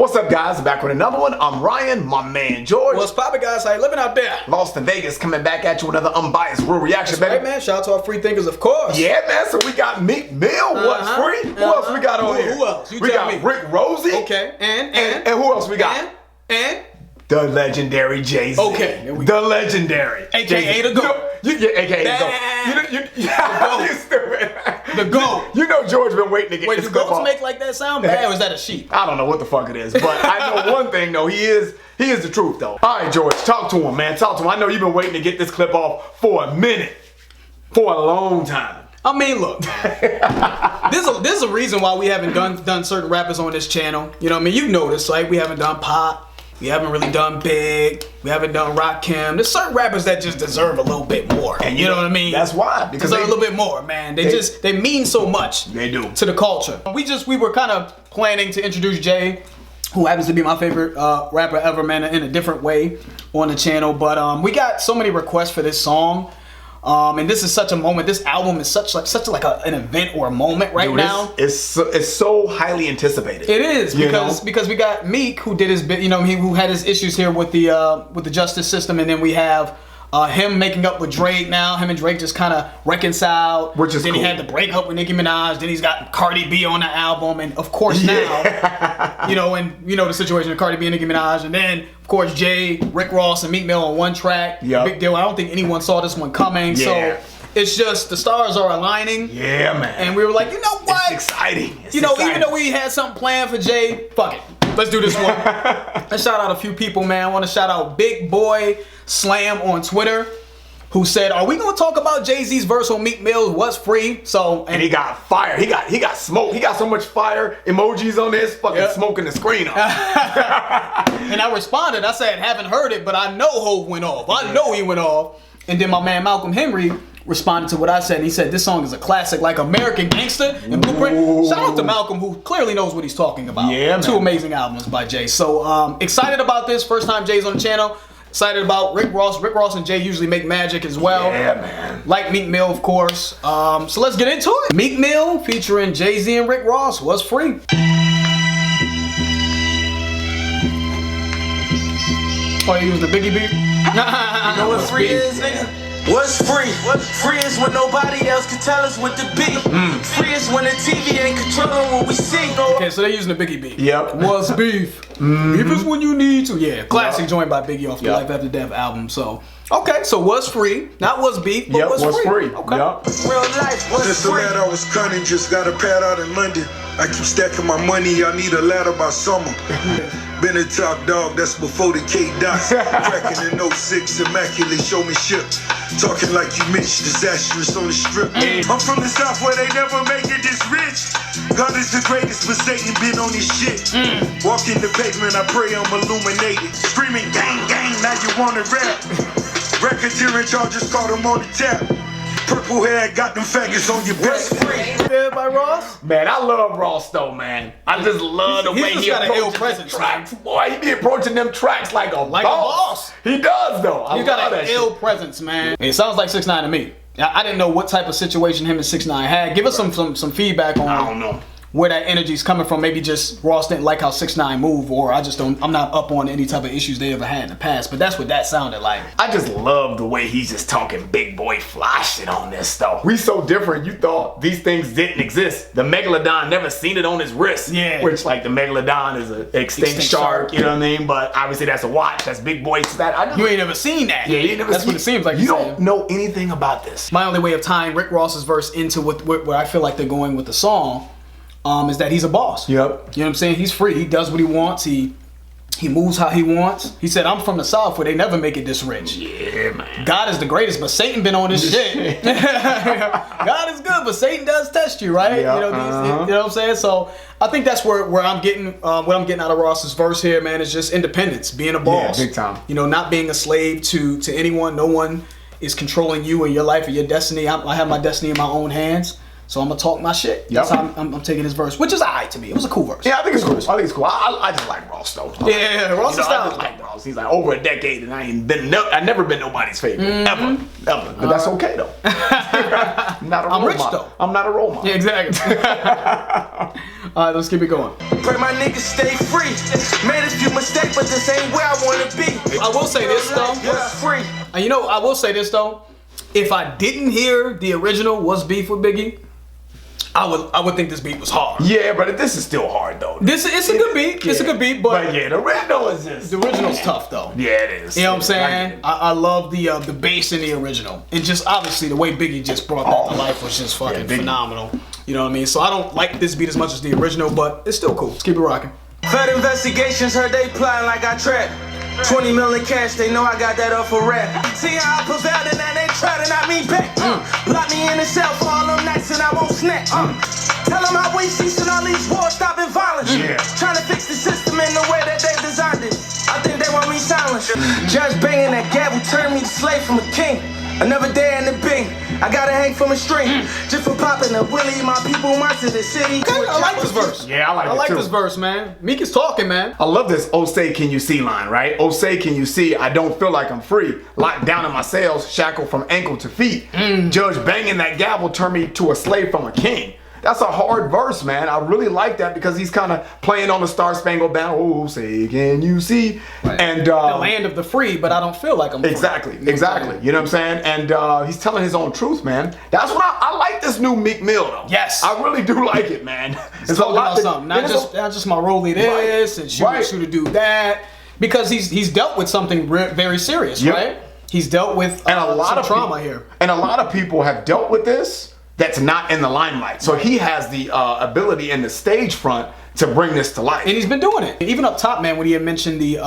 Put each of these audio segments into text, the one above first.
What's up, guys? Back with another one. I'm Ryan, my man George. What's poppin', guys? How you living out there? Lost in Vegas, coming back at you with another unbiased real reaction, baby. Right, man. Shout out to our free thinkers, of course. Yeah, man. So we got Meek Mill. What's free? Who else we got on here? Who else? You we tell got me. Rick Rosie. Okay. And who else we got? And the legendary Jay-Z. Okay. The legendary. AKA the GOAT. AKA the GOAT. You stupid. The GOAT. You know George been waiting to get this do clip goats off. make like that sound bad, or is that a sheep? I don't know what the fuck it is, but I know one thing though. He is the truth though. All right, George, talk to him, man. Talk to him. I know you've been waiting to get this clip off for a minute, for a long time. I mean, look, there's a reason why we haven't done certain rappers on this channel. You know what I mean? You've noticed, like, we haven't done Pop. We haven't really done Big. We haven't done Rakim. There's certain rappers that just deserve a little bit more. And you know what I mean? That's why. Because deserve a little bit more, man. They mean so much. They do. To the culture. We were kind of planning to introduce Jay, who happens to be my favorite rapper ever, man, in a different way on the channel. But we got so many requests for this song. And this is such a moment. This album is such like an event or a moment right now. It's so highly anticipated. It is because we got Meek, who did his bit, who had his issues here with the justice system, and then we have him making up with Drake now. Him and Drake just kind of reconciled. Which is then cool. He had the breakup with Nicki Minaj. Then he's got Cardi B on the album, and of course now, the situation of Cardi B and Nicki Minaj, and then of course Jay, Rick Ross, and Meek Mill on one track. Yep. Big deal. I don't think anyone saw this one coming. Yeah. So it's just the stars are aligning. Yeah, man. And we were like, you know what? It's exciting. Even though we had something planned for Jay, fuck it. Let's do this one. Let's shout out a few people, man. I want to shout out Big Boy Slam on Twitter, who said, "Are we gonna talk about Jay-Z's verse on Meek Mill? What's free?" And he got fire. He got smoke. He got so much fire emojis on this, fucking smoking the screen off. And I responded. I said, "Haven't heard it, but I know Hov went off. I know he went off." And then my man Malcolm Henry responded to what I said, and he said, "This song is a classic, like American Gangster and Blueprint." Ooh. Shout out to Malcolm, who clearly knows what he's talking about. Yeah, man. Two amazing albums by Jay. So excited about this. First time Jay's on the channel. Excited about Rick Ross. Rick Ross and Jay usually make magic as well. Yeah, man. Like Meek Mill, of course. So let's get into it. Meek Mill featuring Jay-Z and Rick Ross was free. Oh, you using the Biggie beat? You know what free is, nigga? What's free? Free is when nobody else can tell us what to be. Free is when the TV ain't controlling what we see. Okay, so they're using the Biggie beat. Yep. What's beef? Beef is when you need to. Yeah, classic joint by Biggie off the Life After Death album. So, okay, so what's free? Not what's beef, but what's free. Okay. Yep. Real life, what's Just a free? lad I was cunning, just got a pad out in London. I keep stacking my money, I need a ladder by summer. Been a top dog, that's before the K-Dots. Cracking in 06, immaculate showmanship. Talking like you Mitch, disastrous on the strip. I'm from the South where they never make it this rich. God is the greatest, but Satan been on his shit. Walking the pavement, I pray I'm illuminated. Screaming gang, gang, now you wanna rap. Racketeering charges, caught him on the tap. Purple hair, got them faggots on your back. Good by Ross? Man, I love Ross though, man. I just love the way He's he just got an ill approaches presence, the tracks. Boy, he be approaching them tracks like a boss. He does though. I You got love an that ill shit. presence, man. It sounds like 6ix9ine to me. I didn't know what type of situation him and 6ix9ine had. Give us some feedback on. I don't know where that energy's coming from. Maybe just Ross didn't like how 6ix9ine move, or I'm not up on any type of issues they ever had in the past, but that's what that sounded like. I just love the way he's just talking big boy fly shit on this though. We so different, you thought these things didn't exist. The Megalodon never seen it on his wrist. Yeah. Which like the Megalodon is an extinct shark, you know what I mean? But obviously that's a watch, that's big boy stat. You ain't never seen that. Yeah, you ain't never That's seen what it seems like. You don't know anything about this. My only way of tying Rick Ross's verse into what I feel like they're going with the song is that he's a boss. Yep. You know what I'm saying? He's free. He does what he wants. He moves how he wants. He said, "I'm from the South where they never make it this rich." Yeah, man. God is the greatest, but Satan been on this shit. God is good, but Satan does test you, right? Yeah, you know what I'm saying? So I think that's where I'm getting what I'm getting out of Ross's verse here, man, is just independence, being a boss. Yeah, big time. You know, not being a slave to anyone. No one is controlling you and your life or your destiny. I have my destiny in my own hands. So I'm gonna talk my shit. That's how I'm taking this verse, which is alright to me. It was a cool verse. Yeah, I think it's cool. I just like Ross though. Yeah, Ross is I just like Ross. He's like over a decade, and I've never been nobody's favorite ever. But that's okay though. I'm not a role model. Rich though. I'm not a role model. Yeah, exactly. All right, let's keep it going. Pray my niggas stay free. Made a few mistakes, but this ain't where I wanna be. I will say this though. What's free? And you know, I will say this though. If I didn't hear the original What's Beef with Biggie, I would think this beat was hard. Yeah, but this is still hard though. It's a good beat. It's a good beat, but yeah, the original is just. the original's tough though. Yeah, it is. You know what I'm saying? I love the bass in the original, and just obviously the way Biggie just brought that to life was just fucking phenomenal. You know what I mean? So I don't like this beat as much as the original, but it's still cool. Let's keep it rocking. Fed investigations heard they plotting like I trapped. 20 million cash, they know I got that up for rap. See how I prevailed and now they try to knock me back. Lock me in the cell for all them nights and I won't snap. Tell them how we ceasing all these wars, stopping violence. Trying to fix the system in the way that they designed it. I think they want me silenced. Judge banging that gavel turned me to slave from a king. Another day in the bing, I gotta hang from a string. Just for popping a willie, my people march to the city. Okay, I like this verse. Yeah, I like it too. this verse, man. Meek is talking, man. I love this "Oh say can you see" line, right? "Oh say can you see, I don't feel like I'm free. Locked down in my cells, shackled from ankle to feet. Judge banging that gavel turned me to a slave from a king." That's a hard verse, man. I really like that because he's kind of playing on the Star Spangled Banner. Oh, say can you see? Right. And the land of the free, but I don't feel like I'm free. Exactly. You know what I'm saying? And he's telling his own truth, man. That's what I like this new Meek Mill, though. Yes. I really do like it, man. It's a lot about something. Not just my rollie this and shoot do that. Because he's dealt with something very serious, right? He's dealt with and a lot of trauma people, here. And a lot of people have dealt with this that's not in the limelight. So he has the ability in the stage front to bring this to life. And he's been doing it. Even up top, man, when he had mentioned the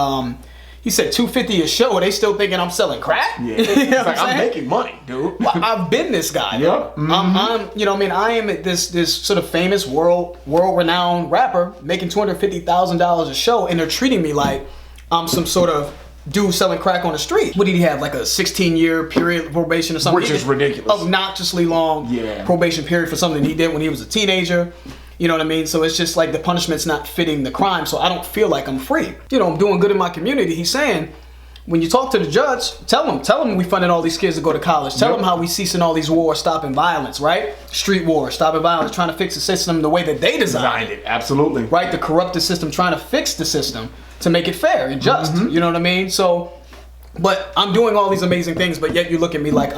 he said $250 a show, they still thinking I'm selling crack? Yeah. You know It's like, I'm making money, dude. Well, I've been this guy. Yep. I'm you know what I mean, I am this sort of famous world renowned rapper making $250,000 a show, and they're treating me like I'm some sort of dude selling crack on the street. What did he have, like a 16-year period of probation or something? Which is ridiculous. Obnoxiously long probation period for something he did when he was a teenager. You know what I mean? So it's just like the punishment's not fitting the crime, so I don't feel like I'm free. You know, I'm doing good in my community. He's saying, when you talk to the judge, tell him we funded all these kids to go to college. Tell him how we ceasing all these wars, stopping violence, right? Street wars, stopping violence, trying to fix the system the way that they designed it. Absolutely. Right? The corrupted system, trying to fix the system to make it fair and just. You know what I mean? So, but I'm doing all these amazing things, but yet you look at me like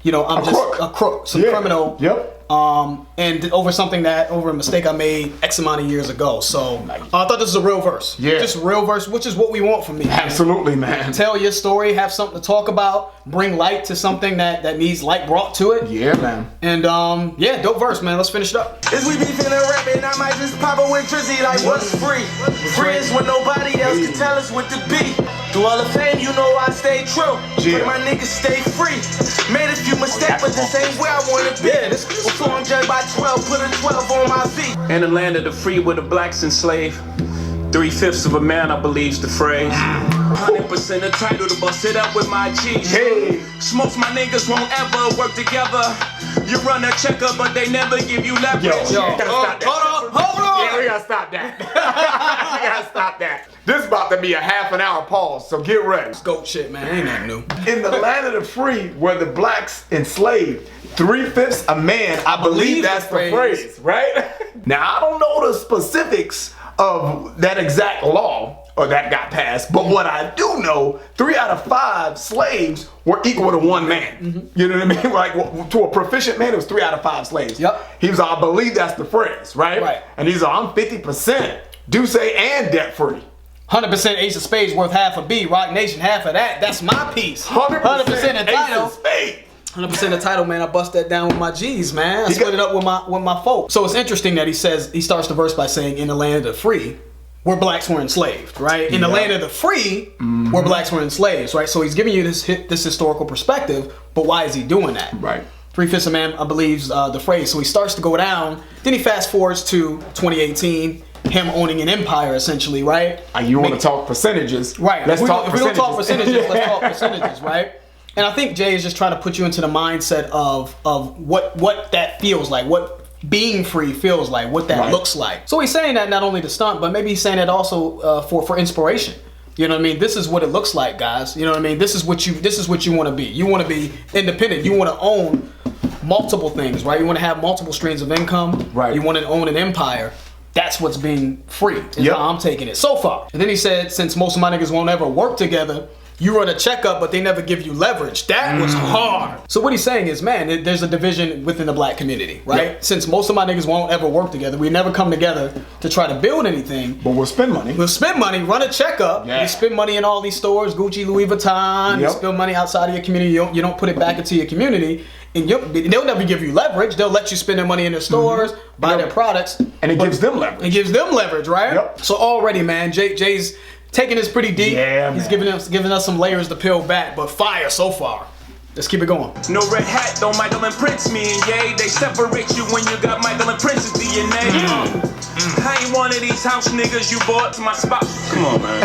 you know, I'm just a crook, some criminal. Yep. And over a mistake I made X amount of years ago. So I thought this was a real verse. Yeah. Just a real verse, which is what we want from me. Absolutely, man. Tell your story, have something to talk about, bring light to something that needs light brought to it. Yeah, man. And yeah, dope verse, man. Let's finish it up. Is we beefing and rapping, I might just pop up with Drizzy like what's free? Free is when nobody else can tell us what to be. Through all the fame, you know I stay true. But my niggas stay free. Made a few mistakes, but this ain't where I wanna be. Before I'm judged by 12, put a 12 on my feet. In the land of the free where the blacks enslaved, 3/5 of a man, I believe's the phrase. 100% entitled to bust it up with my G's. Hey. Most my niggas won't ever work together. You run a checker, but they never give you leverage. Hold on. Yeah, we gotta stop that. We gotta stop that. This is about to be a half an hour pause, so get ready. Goat shit, man. Ain't nothing new. In the land of the free, where the blacks enslaved, 3/5 a man, I believe that's the phrase, right? Now, I don't know the specifics of that exact law or that got passed, but what I do know, 3 out of 5 slaves were equal to 1 man. You know what I mean? Like, to a proficient man, it was 3 out of 5 slaves. Yep. He was, I believe that's the phrase, right? Right. And he's like, I'm 50% Duce and debt free. 100% Ace of Spades worth half a B. Rock Nation, half of that. That's my piece. 100% entitled. Ace of Spades. 100% entitled, man. I bust that down with my G's, man. I split it up with my folk. So it's interesting that he starts the verse by saying, in the land of the free, where blacks were enslaved, right? In the land of the free, where blacks were enslaved, right? So he's giving you this historical perspective, but why is he doing that? Right. 3/5 a man, I believe, the phrase. So he starts to go down. Then he fast forwards to 2018. Him owning an empire, essentially, right? You want to talk percentages? Right. Let's talk if percentages. we don't talk percentages, let's talk percentages, right? And I think Jay is just trying to put you into the mindset of what that feels like, what being free feels like, what that looks like. So he's saying that not only to stunt, but maybe he's saying that also for inspiration. You know what I mean? This is what it looks like, guys. You know what I mean? This is what you want to be. You want to be independent. You want to own multiple things, right? You want to have multiple streams of income. Right. You want to own an empire. that's what's being free, is how I'm taking it so far. And then he said, since most of my niggas won't ever work together, you run a checkup, but they never give you leverage. That was hard. So what he's saying is, man, there's a division within the black community, right? Yep. Since most of my niggas won't ever work together, we never come together to try to build anything. But we'll spend money. We'll spend money, run a checkup. You spend money in all these stores, Gucci, Louis Vuitton. You spend money outside of your community. You don't put it back into your community. And they'll never give you leverage. They'll let you spend their money in their stores, buy their products. And it gives them leverage. It gives them leverage, right? Yep. So already, man, Jay's taking this pretty deep. Yeah, he's giving us some layers to peel back, but fire so far. Let's keep it going. No red hat, don't Michael and Prince me and Ye. They separate you when you got Michael and Prince's DNA. I ain't one of these house niggas you bought to my spot. Come on, man.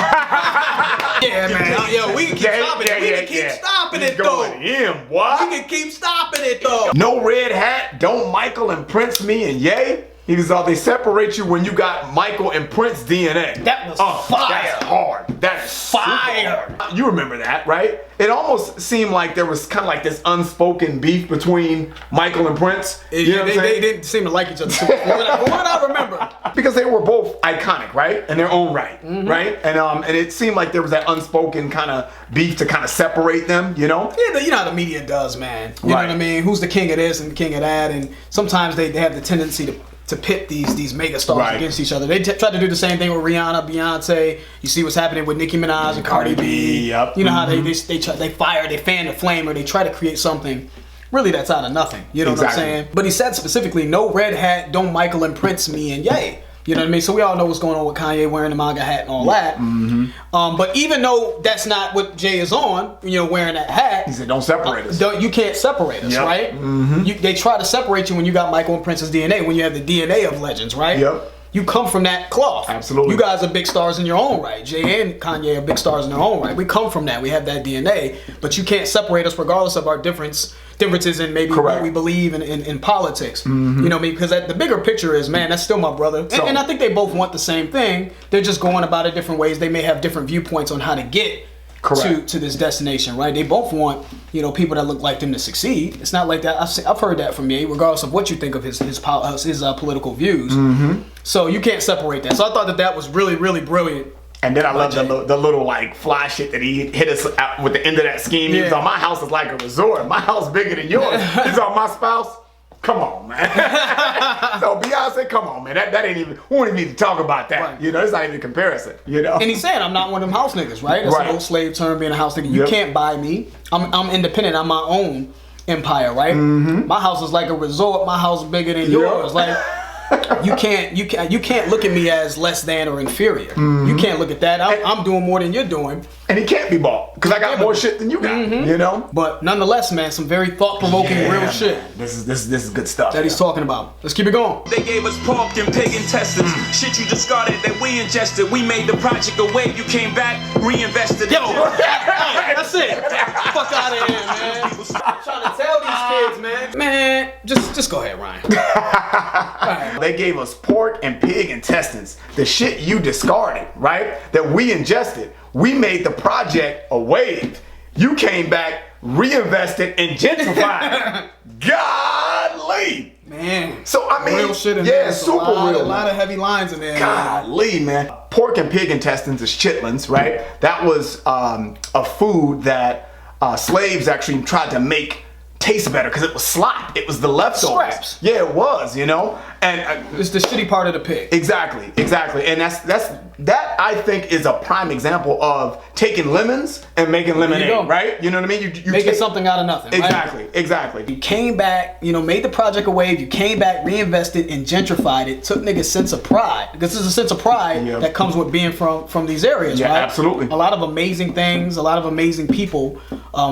Yeah, man. Yo, we can keep stopping it. We can keep stopping it, though. We can keep stopping it, though. No red hat, don't Michael and Prince me and Ye. He was all, they separate you when you got Michael and Prince DNA. That was fire. That's hard. That is fire. You remember that, right? It almost seemed like there was kind of like this unspoken beef between Michael and Prince. They didn't seem to like each other. From what I remember. Because they were both iconic, right? In their own right, right? And it seemed like there was that unspoken kind of beef to kind of separate them, you know? Yeah, you know how the media does, man. You know what I mean? Who's the king of this and the king of that? And sometimes they have the tendency to pit these mega stars against each other. They tried to do the same thing with Rihanna, Beyonce. You see what's happening with Nicki Minaj and Cardi B. Yep. You know how they fan the flame, or they try to create something really that's out of nothing. You know what I'm saying? But he said specifically, no red hat, don't Michael and Prince me and Ye. You know what I mean? So we all know what's going on with Kanye wearing the MAGA hat and all that. But even though that's not what Jay is on, wearing that hat. He said, don't separate us. You can't separate us, right? They try to separate you when you got Michael and Prince's DNA, when you have the DNA of legends, right? Yep. You come from that cloth. Absolutely. You guys are big stars in your own right. Jay and Kanye are big stars in their own right. We come from that. We have that DNA. But you can't separate us regardless of our differences in maybe what we believe in politics. You know what I mean? Because the bigger picture is, man, that's still my brother. And I think they both want the same thing. They're just going about it different ways. They may have different viewpoints on how to get to this destination, right? They both want, people that look like them to succeed. It's not like that. I've heard that from Ye, regardless of what you think of his political views. So you can't separate that. So I thought that was really, really brilliant. And then I love the little like fly shit that he hit us out with the end of that scheme. He was on, my house is like a resort. My house bigger than yours. He's on, my spouse. Come on, man. So Beyonce, come on, man. That ain't even, we don't even need to talk about that. Right. It's not even a comparison, And he's saying, I'm not one of them house niggas, right? That's an old slave term, being a house nigga. You can't buy me. I'm independent. I'm my own empire, right? My house is like a resort. My house is bigger than yours. Like, you can't look at me as less than or inferior. You can't look at that. I'm doing more than you're doing. And he can't be bought because I got more shit than you got. But nonetheless, man, some very thought-provoking real shit. This is good stuff that he's talking about. Let's keep it going. They gave us pork and pig intestines. Shit you discarded that we ingested. We made the project a wave. You came back, reinvested. Yo, that's it. Fuck out of here, man. I'm trying to tell these kids, man. Man, just go ahead, Ryan. Right. They gave us pork and pig intestines. The shit you discarded, right? That we ingested. We made the project a wave. You came back, reinvested, and gentrified. Godly. Man. So, I mean, real shit in there. Super real. A lot of heavy lines in there. Golly, man. Pork and pig intestines is chitlins, right? That was a food that slaves actually tried to make taste better because it was slop. It was the leftovers. Scraps. Yeah, it was, And it's the shitty part of the pig. Exactly. And that I think is a prime example of taking lemons and making lemonade, right? You know what I mean? You making something out of nothing. Exactly. You came back, made the project a wave. You came back, reinvested, and gentrified it. Took niggas' sense of pride. Because there's a sense of pride that comes with being from these areas, right? Absolutely. A lot of amazing things, a lot of amazing people,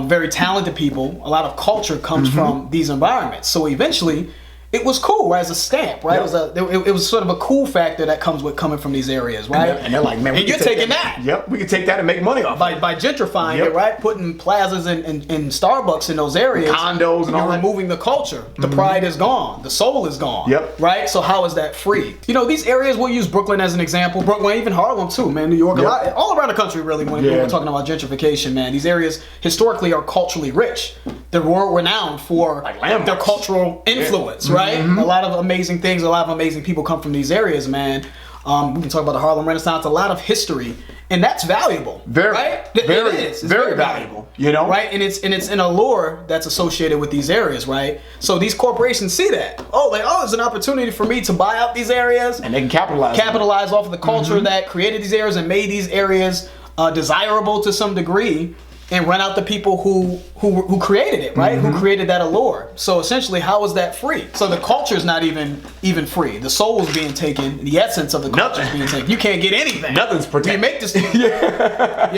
very talented people. A lot of culture comes from these environments. So eventually, it was cool, right? As a stamp, right? Yep. It was sort of a cool factor that comes with coming from these areas, right? And they're like, man, and you're taking that. Yep, we can take that and make money off by gentrifying it, right? Putting plazas and Starbucks in those areas, condos, and all that. You're removing the culture. The pride is gone. The soul is gone. Yep. Right. So how is that free? These areas. We'll use Brooklyn as an example. Brooklyn, even Harlem too, man. New York, a lot, all around the country, really. When we're talking about gentrification, man, these areas historically are culturally rich. they're world renowned for Like landmarks. their cultural influence, right? A lot of amazing things, a lot of amazing people come from these areas, man. We can talk about the Harlem Renaissance, a lot of history, and that's valuable, right? It is. It's very valuable, you know, right? And it's an allure that's associated with these areas, right? So these corporations see that, it's an opportunity for me to buy out these areas, and they can capitalize off of the culture that created these areas and made these areas desirable to some degree, and run out the people who created it, right? Who created that allure. So essentially, how is that free? So the culture is not even free. The soul is being taken. The essence of the culture is being taken. You can't get anything. Nothing's protected. You make this. You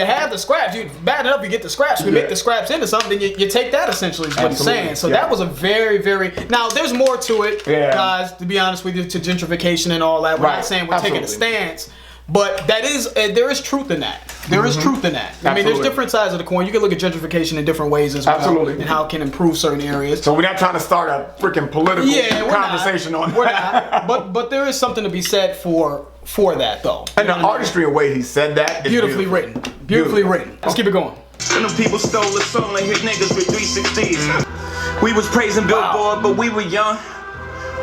have the scraps. You bad enough. You get the scraps. We make the scraps into something. Then you take that. Essentially, is what he's saying. So that was a very, very. Now there's more to it, guys. To be honest with you, to gentrification and all that. We're not saying we're taking a stance. But that is, there is truth in that. There is truth in that. I mean, there's different sides of the coin. You can look at gentrification in different ways as well, and how it can improve certain areas. So we're not trying to start a freaking political conversation on that. We're not. But there is something to be said for that, though. And the artistry and way he said that is beautifully written. Beautifully written. Let's keep it going. And them people stole the song and hit niggas with 360s. We was praising Billboard, but we were young.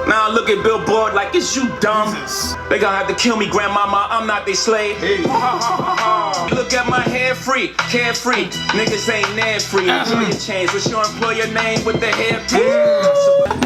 Now I look at Billboard like, is you dumb? They gonna have to kill me, grandmama, I'm not their slave. Look at my hair free, carefree. Niggas ain't net free. Enjoy your change. What's your employer name with the hair?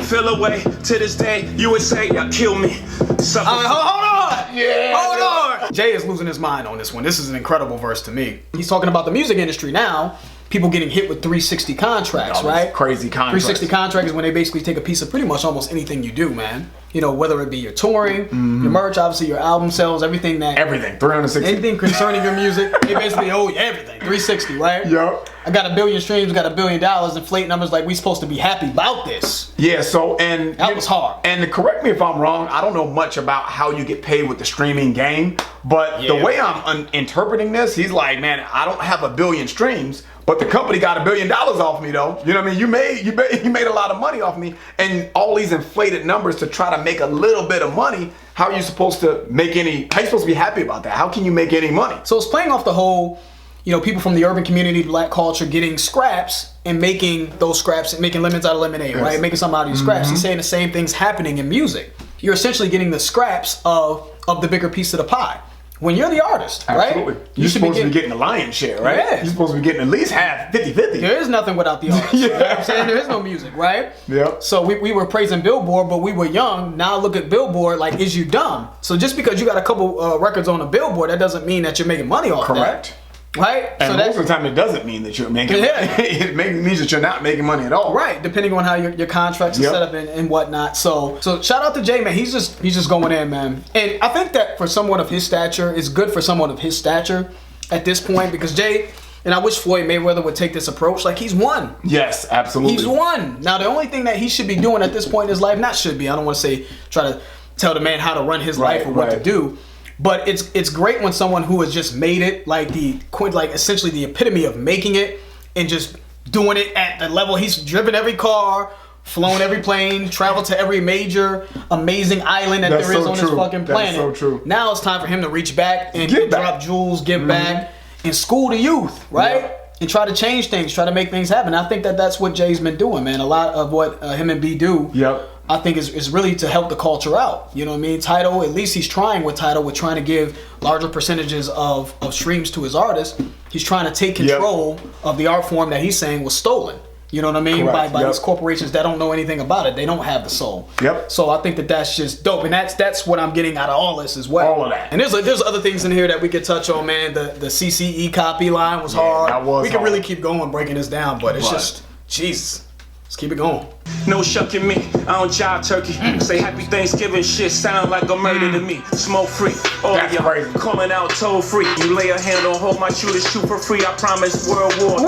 Feel away to this day. You would say, y'all kill me. Hold on! Hold on! Jay is losing his mind on this one. This is an incredible verse to me. He's talking about the music industry now. People getting hit with 360 contracts, right? Crazy contracts. 360 contract is when they basically take a piece of pretty much almost anything you do, man. You know, whether it be your touring, your merch, obviously your album sales, everything 360. Anything concerning your music, they basically owe you everything. 360, right? Yep. I got 1 billion streams, got $1 billion, inflate numbers like we supposed to be happy about this. Yeah, so and that was hard. And correct me if I'm wrong, I don't know much about how you get paid with the streaming game, but the way I'm interpreting this, he's like, man, I don't have 1 billion streams, but the company got $1 billion off me though. You know what I mean? You made a lot of money off me, and all these inflated numbers to try to make a little bit of money. How are you supposed to make any? How are you supposed to be happy about that? How can you make any money? So it's playing off the whole, people from the urban community, black culture, getting scraps and making those scraps and making lemons out of lemonade, right? Making something out of these scraps. He's saying the same thing's happening in music. You're essentially getting the scraps of the bigger piece of the pie. When you're the artist, Absolutely. right? You're supposed to be getting the lion's share, right? Yeah. You're supposed to be getting at least half, 50-50. There is nothing without the artist. You know what I'm saying? There is no music, right? Yeah. So we were praising Billboard, but we were young. Now look at Billboard like, is you dumb? So just because you got a couple records on a Billboard, that doesn't mean that you're making money off Correct. that. Right? And most of the time it doesn't mean that you're making money. It means that you're not making money at all. Right, depending on how your contracts are set up and whatnot. So shout out to Jay, man. He's just going in, man. And I think that for someone of his stature, it's good for someone of his stature at this point, because Jay, and I wish Floyd Mayweather would take this approach, like he's won. Yes, absolutely. He's won. Now the only thing that he should be doing at this point in his life, not should be, I don't want to say try to tell the man how to run his life or what to do. But it's great when someone who has just made it, like essentially the epitome of making it and just doing it at the level he's driven every car, flown every plane, traveled to every major amazing island that there is on this fucking planet. That's so true. Now it's time for him to reach back and drop jewels, give back, and school the youth, right? Yeah. And try to change things, try to make things happen. I think that's what Jay's been doing, man. A lot of what him and B do. Yep. I think is really to help the culture out. You know what I mean? Tidal, at least he's trying with Tidal, with trying to give larger percentages of streams to his artists. He's trying to take control of the art form that he's saying was stolen. You know what I mean? By these corporations that don't know anything about it. They don't have the soul. Yep. So I think that's just dope. And that's what I'm getting out of all this as well. All of that. And there's other things in here that we could touch on, man. The CCE copy line was hard. That was we could hard. really keep going breaking this down, but it's just, Jesus. Let's keep it going. No shucking me, I don't jive turkey. Say happy Thanksgiving, shit sound like a murder to me. Smoke free, all That's y'all crazy. calling out toll free. You lay a hand on hold my shooters, shoot for free. I promise World War.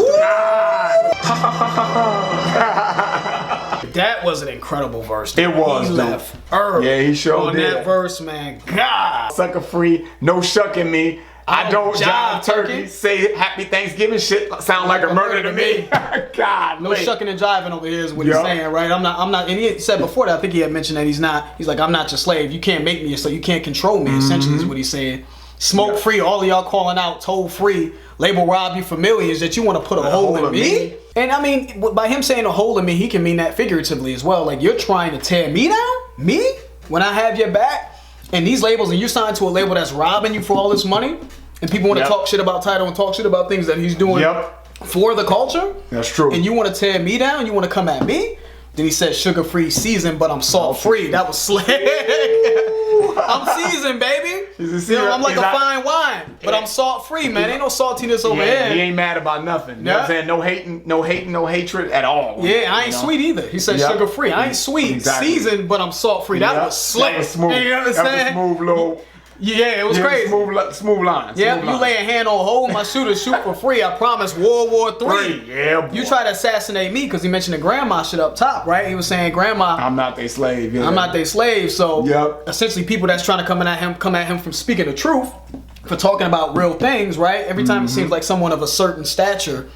That was an incredible verse. It was, He dude. left early. Yeah, he sure on did. that verse, man. God. Sucker free, no shucking me. I don't jive turkey. Say happy Thanksgiving shit sound like a murder to me. God, No shucking and jiving over here is what he's saying, right? I'm not, and he said before that, I think he had mentioned that he's like, I'm not your slave. You can't make me your slave. You can't control me, essentially is what he's saying. Smoke free, all of y'all calling out toll free, label rob you for millions that you want to put a hole in me? And I mean, by him saying a hole in me, he can mean that figuratively as well. Like, you're trying to tear me down? Me? When I have your back? And these labels, and you're signed to a label that's robbing you for all this money? And people want to talk shit about Tidal and talk shit about things that he's doing for the culture? That's true. And you want to tear me down? You want to come at me? Then he said sugar-free seasoned, but I'm salt-free. That was slick. I'm seasoned, baby. You know, I'm like a fine wine, but I'm salt-free, man. Ain't no saltiness over here. He ain't mad about nothing. You know what I'm saying? No hating, no hatred at all. Yeah, I ain't sweet either. He said sugar-free. I ain't sweet, seasoned, but I'm salt-free. That was slick. That was smooth. You understand? That was smooth, little. Yeah, it was crazy. Smooth lines. Yeah, you lay a hand on hold, my shooter shoot for free. I promise World War III. Yeah, boy. You try to assassinate me because he mentioned the grandma shit up top, right? He was saying, grandma, I'm not their slave. Yeah. I'm not their slave. So essentially people that's trying to come at him from speaking the truth, for talking about real things, right? Every time it seems like someone of a certain stature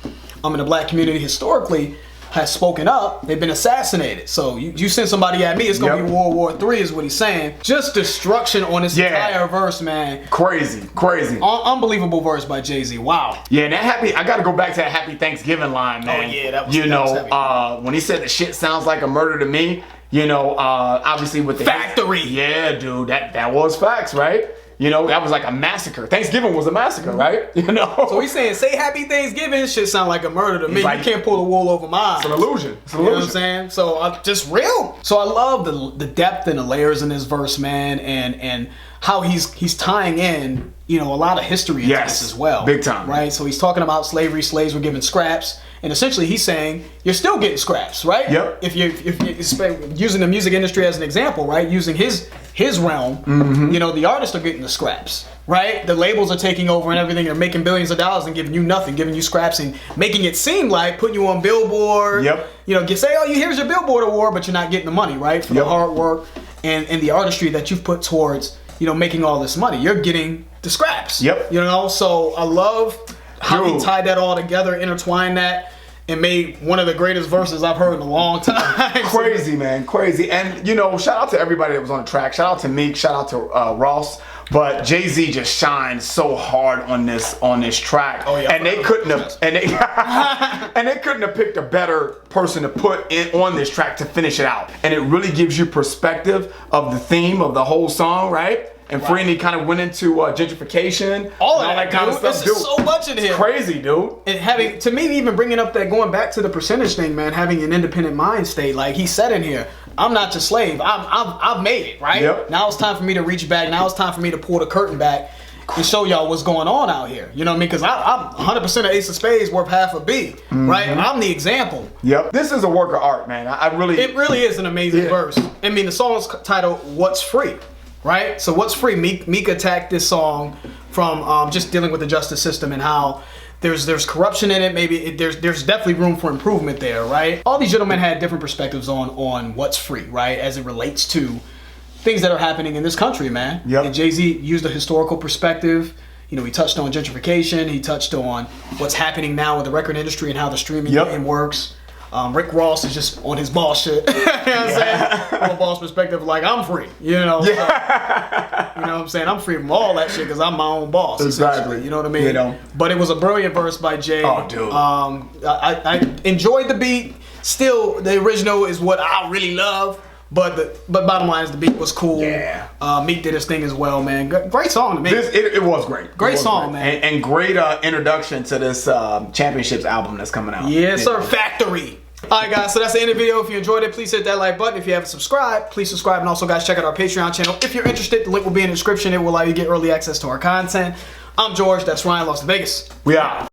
in the black community historically has spoken up, they've been assassinated. So you send somebody at me, it's gonna be World War III is what he's saying. Just destruction on this entire verse, man. Crazy. Unbelievable verse by Jay-Z. Wow. Yeah, and I gotta go back to that Happy Thanksgiving line, man. Oh yeah, that was when he said the shit sounds like a murder to me, obviously with the factory. Yeah, dude, that was facts, right? That was like a massacre. Thanksgiving was a massacre, right? So he's saying, say Happy Thanksgiving, shit sound like a murder to me. Like, you can't pull the wool over my eyes. It's an illusion. You know what I'm saying? So just real. So I love the depth and the layers in this verse, man, and how he's tying in, a lot of history into this as well. Big time. Right? So he's talking about slavery, slaves were given scraps. And essentially he's saying you're still getting scraps, right? Yep. If you're using the music industry as an example, right? Using his realm, the artists are getting the scraps, right? The labels are taking over and everything. They're making billions of dollars and giving you nothing, giving you scraps and making it seem like putting you on Billboard. Yep. Here's your Billboard award, but you're not getting the money, right? For the hard work and the artistry that you've put towards, making all this money. You're getting the scraps. Yep. So I love how he tied that all together, intertwined that, and made one of the greatest verses I've heard in a long time. Crazy, man, crazy. And shout out to everybody that was on the track. Shout out to Meek. Shout out to Ross. But Jay-Z just shined so hard on this track. Oh yeah. And they couldn't have and they couldn't have picked a better person to put on this track to finish it out. And it really gives you perspective of the theme of the whole song, right? And Freeney kind of went into gentrification, all that kind of stuff. There's so much in here. It's crazy, dude. And to me, even bringing up that, going back to the percentage thing, man, having an independent mind state, like he said in here, I'm not your slave. I've made it, right? Yep. Now it's time for me to reach back. Now it's time for me to pull the curtain back and show y'all what's going on out here. You know what I mean? Because I'm 100% of Ace of Spades worth half a B, right? I'm the example. Yep. This is a work of art, man. It really is an amazing verse. I mean, the song's titled "What's Free." Right? So what's free? Meek attacked this song from just dealing with the justice system and how there's corruption in it. Maybe there's definitely room for improvement there, right? All these gentlemen had different perspectives on what's free, right? As it relates to things that are happening in this country, man. Yep. And Jay-Z used a historical perspective. He touched on gentrification. He touched on what's happening now with the record industry and how the streaming game works. Rick Ross is just on his boss shit. You know what I'm saying? From a boss perspective, like, I'm free. So, you know what I'm saying? I'm free from all that shit because I'm my own boss. Exactly. You know what I mean? But it was a brilliant verse by Jay. Oh, dude. I enjoyed the beat. Still, the original is what I really love. But bottom line is the beat was cool. Yeah. Meek did his thing as well, man. Great song to me. It was great. Great song, man. And great introduction to this Championships album that's coming out. Yes, sir. Factory. All right, guys, so that's the end of the video. If you enjoyed it, please hit that like button. If you haven't subscribed, please subscribe. And also, guys, check out our Patreon channel. If you're interested, the link will be in the description. It will allow you to get early access to our content. I'm George. That's Ryan, Las Vegas. We out.